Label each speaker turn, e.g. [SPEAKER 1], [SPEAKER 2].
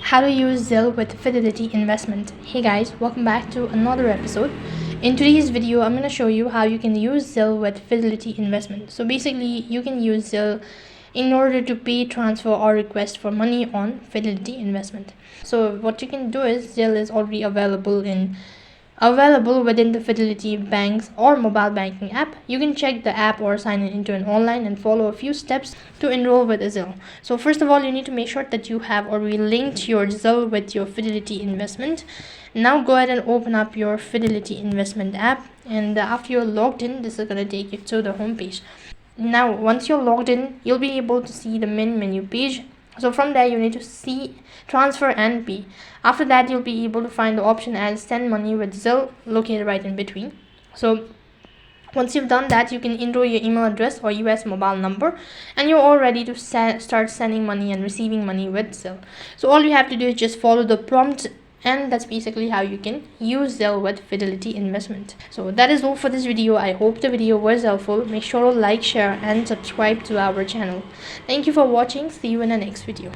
[SPEAKER 1] How to use Zelle with Fidelity investment. Hey guys, welcome back to another episode. In today's video, I'm going to show you how you can use Zelle with Fidelity investment. So basically, you can use Zelle in order to pay, transfer, or request for money on Fidelity investment. So what you can do is Zelle is already available within the Fidelity Bank's or mobile banking app. You can check the app or sign in into an online and follow a few steps to enroll with a Zelle. So first of all, you need to make sure that you have already linked your Zelle with your Fidelity investment. Now go ahead and open up your Fidelity investment app, and after you're logged in, this is going to take you to the home page. Now once you're logged in, you'll be able to see the main menu page. So from there, you need to see transfer and pay. After that, you'll be able to find the option as send money with Zelle located right in between. So once you've done that, you can enroll your email address or US mobile number, and you're all ready to start sending money and receiving money with Zelle. So all you have to do is just follow the prompt, and that's basically how you can use Zelle with Fidelity investment. So that is all for this video. I hope the video was helpful. Make sure to like, share, and subscribe to our channel. Thank you for watching. See you in the next video.